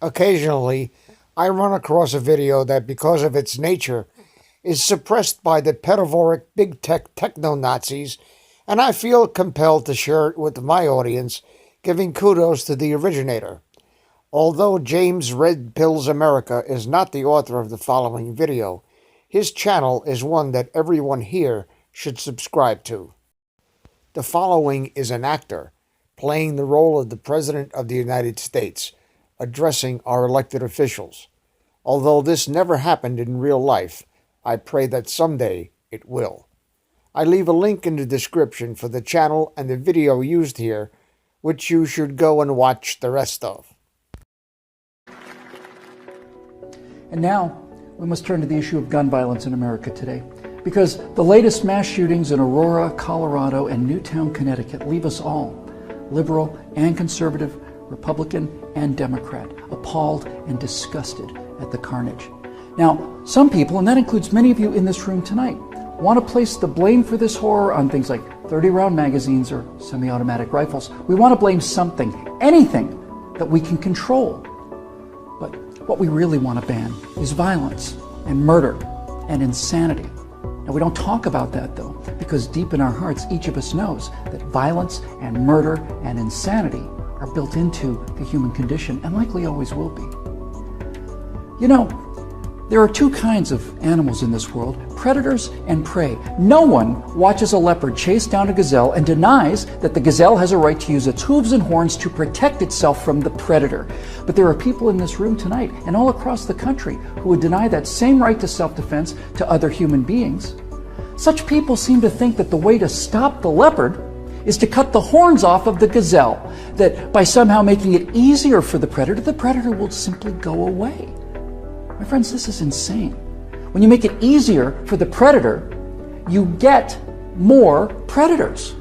Occasionally, I run across a video that, because of its nature, is suppressed by the pedivoric big tech techno-Nazis, and I feel compelled to share it with my audience, giving kudos to the originator. Although James Red Pills America is not the author of the following video, his channel is one that everyone here should subscribe to. The following is an actor playing the role of the President of the United States, addressing our elected officials. Although this never happened in real life, I pray that someday it will. I leave a link in the description for the channel and the video used here, which you should go and watch the rest of. And now, we must turn to the issue of gun violence in America today, because the latest mass shootings in Aurora, Colorado, and Newtown, Connecticut leave us all, liberal and conservative, Republican and Democrat, appalled and disgusted at the carnage. Now, some people, and that includes many of you in this room tonight, want to place the blame for this horror on things like 30-round magazines or semi-automatic rifles. We want to blame something, anything that we can control. But what we really want to ban is violence and murder and insanity. Now, we don't talk about that, though, because deep in our hearts, each of us knows that violence and murder and insanity are built into the human condition and likely always will be. You know, there are two kinds of animals in this world, predators and prey. No one watches a leopard chase down a gazelle and denies that the gazelle has a right to use its hooves and horns to protect itself from the predator. But there are people in this room tonight and all across the country who would deny that same right to self-defense to other human beings. Such people seem to think that the way to stop the leopard is to cut the horns off of the gazelle, that by somehow making it easier for the predator will simply go away. My friends, this is insane. When you make it easier for the predator, you get more predators.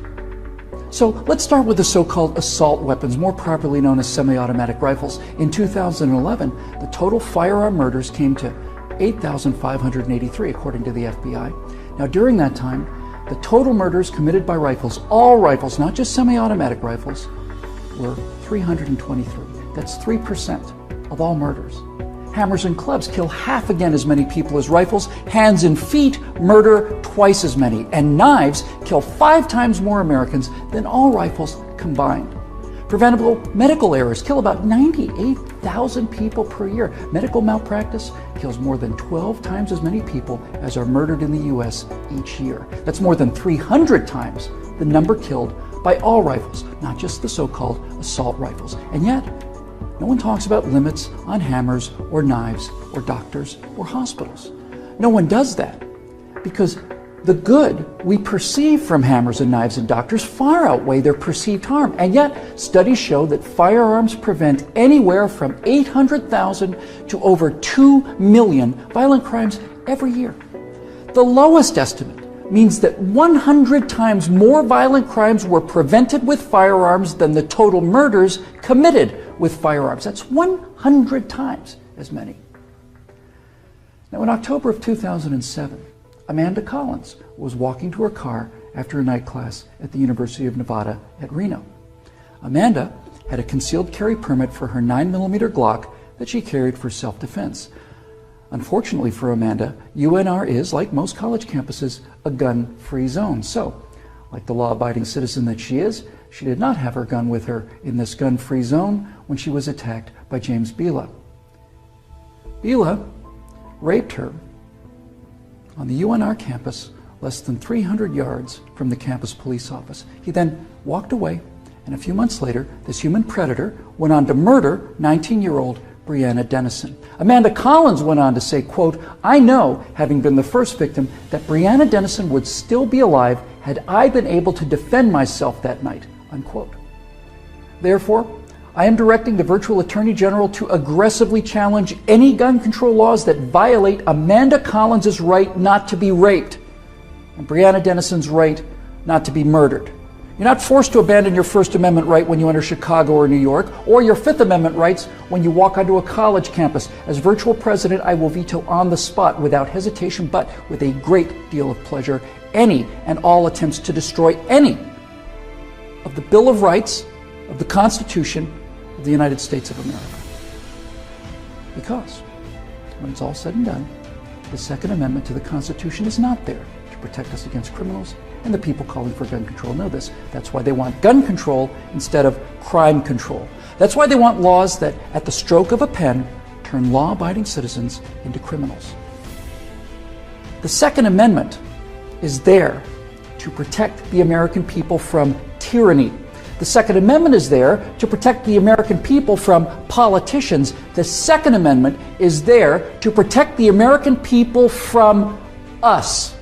So let's start with the so-called assault weapons, more properly known as semi-automatic rifles. In 2011, the total firearm murders came to 8,583, according to the FBI. Now, during that time, the total murders committed by rifles, all rifles, not just semi-automatic rifles, were 323. That's 3% of all murders. Hammers and clubs kill half again as many people as rifles. Hands and feet murder twice as many. And knives kill 5 times more Americans than all rifles combined. Preventable medical errors kill about 98,000 people per year. Medical malpractice kills more than 12 times as many people as are murdered in the U.S. each year. That's more than 300 times the number killed by all rifles, not just the so-called assault rifles. And yet, no one talks about limits on hammers or knives or doctors or hospitals. No one does that because the good we perceive from hammers and knives and doctors far outweigh their perceived harm. And yet, studies show that firearms prevent anywhere from 800,000 to over 2 million violent crimes every year. The lowest estimate means that 100 times more violent crimes were prevented with firearms than the total murders committed with firearms. That's 100 times as many. Now, in October of 2007, Amanda Collins was walking to her car after a night class at the University of Nevada at Reno. Amanda had a concealed carry permit for her 9mm Glock that she carried for self-defense. Unfortunately for Amanda, UNR is, like most college campuses, a gun-free zone. So, like the law-abiding citizen that she is, she did not have her gun with her in this gun-free zone when she was attacked by James Bila. Bila raped her on the UNR campus less than 300 yards from the campus police office. He then walked away, and a few months later, this human predator went on to murder 19-year-old Breonna Dennison. Amanda Collins went on to say, quote, "I know, having been the first victim, that Breonna Dennison would still be alive had I been able to defend myself that night," unquote. Therefore, I am directing the virtual Attorney General to aggressively challenge any gun control laws that violate Amanda Collins' right not to be raped and Breonna Dennison's right not to be murdered. You're not forced to abandon your First Amendment right when you enter Chicago or New York, or your Fifth Amendment rights when you walk onto a college campus. As virtual president, I will veto on the spot without hesitation, but with a great deal of pleasure, any and all attempts to destroy any of the Bill of Rights, of the Constitution of the United States of America. Because when it's all said and done, the Second Amendment to the Constitution is not there to protect us against criminals and the people calling for gun control know this. That's why they want gun control instead of crime control. That's why they want laws that, at the stroke of a pen, turn law-abiding citizens into criminals. The Second Amendment is there to protect the American people from tyranny. The Second Amendment is there to protect the American people from politicians. The Second Amendment is there to protect the American people from us.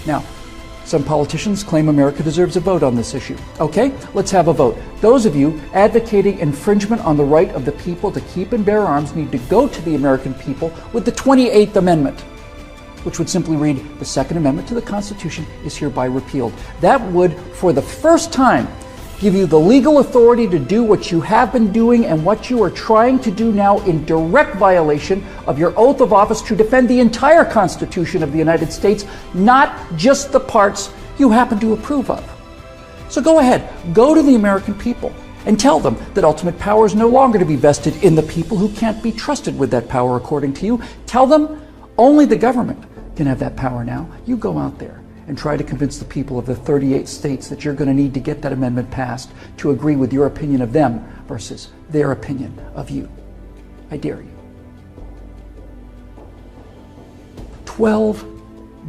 Now, some politicians claim America deserves a vote on this issue. Okay, let's have a vote. Those of you advocating infringement on the right of the people to keep and bear arms need to go to the American people with the 28th Amendment, which would simply read, the Second Amendment to the Constitution is hereby repealed. That would, for the first time, give you the legal authority to do what you have been doing and what you are trying to do now in direct violation of your oath of office to defend the entire Constitution of the United States, not just the parts you happen to approve of. So go ahead, go to the American people and tell them that ultimate power is no longer to be vested in the people who can't be trusted with that power according to you. Tell them only the government can have that power now. You go out there and try to convince the people of the 38 states that you're going to need to get that amendment passed to agree with your opinion of them versus their opinion of you. I dare you. 12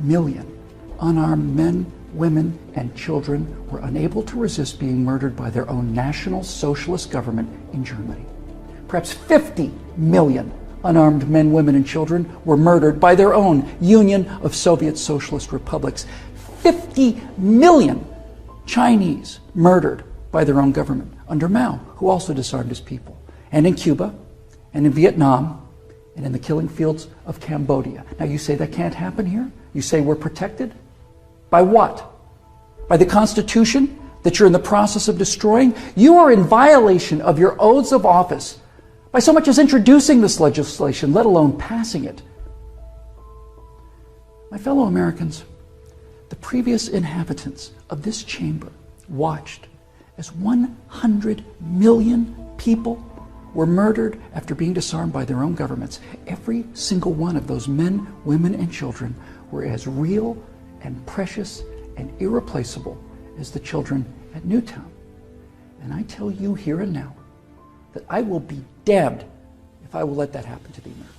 million unarmed men, women, and children were unable to resist being murdered by their own National Socialist government in Germany. Perhaps 50 million unarmed men, women, and children were murdered by their own Union of Soviet Socialist Republics. 50 million Chinese murdered by their own government under Mao, who also disarmed his people. And in Cuba, and in Vietnam, and in the killing fields of Cambodia. Now you say that can't happen here? You say we're protected? By what? By the Constitution that you're in the process of destroying? You are in violation of your oaths of office by so much as introducing this legislation, let alone passing it. My fellow Americans, the previous inhabitants of this chamber watched as 100 million people were murdered after being disarmed by their own governments. Every single one of those men, women, and children were as real and precious and irreplaceable as the children at Newtown. And I tell you here and now that I will be damned if I will let that happen to the American people.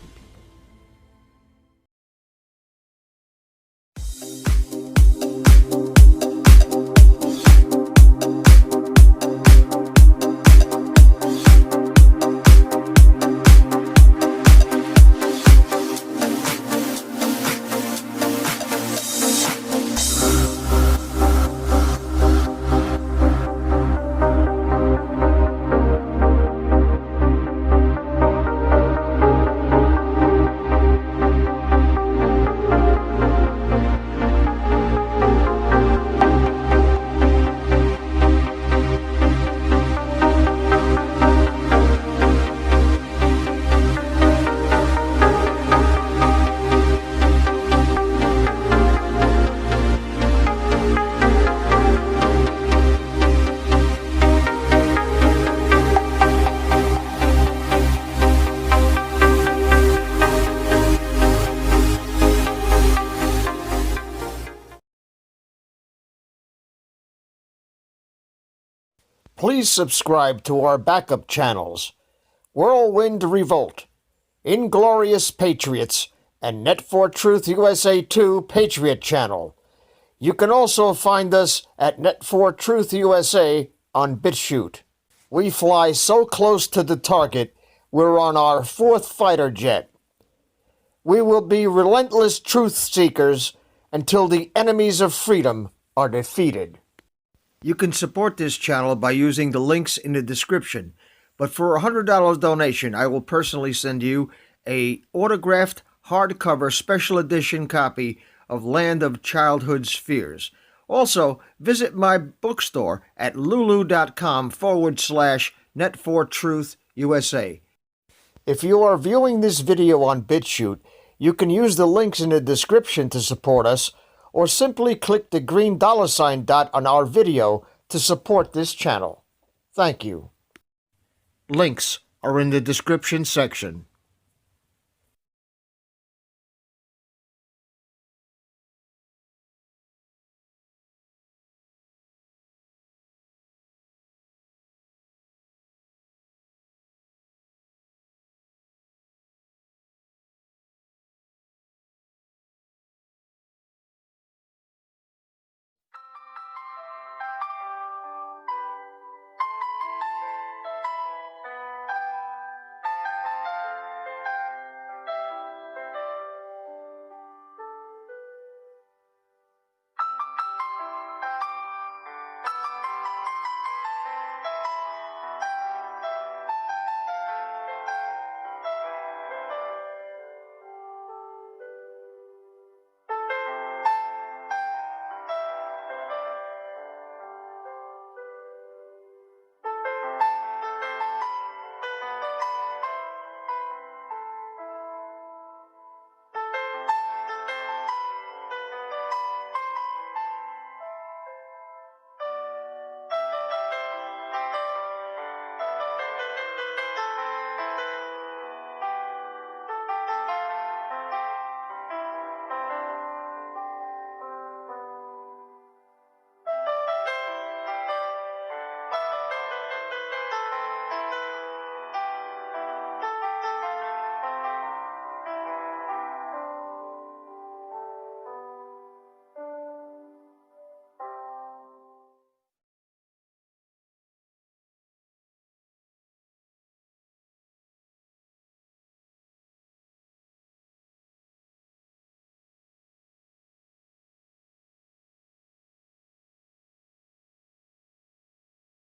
Please subscribe to our backup channels, Whirlwind Revolt, Inglorious Patriots, and Net for Truth USA 2 Patriot channel. You can also find us at Net for Truth USA on BitChute. We fly so close to the target, we're on our 4th fighter jet. We will be relentless truth seekers until the enemies of freedom are defeated. You can support this channel by using the links in the description, but for a $100 donation, I will personally send you a autographed hardcover special edition copy of Land of Childhood's Fears. Also, visit my bookstore at lulu.com/net4truth USA. If you are viewing this video on BitChute, you can use the links in the description to support us, or simply click the green $ dot on our video to support this channel. Thank you. Links are in the description section.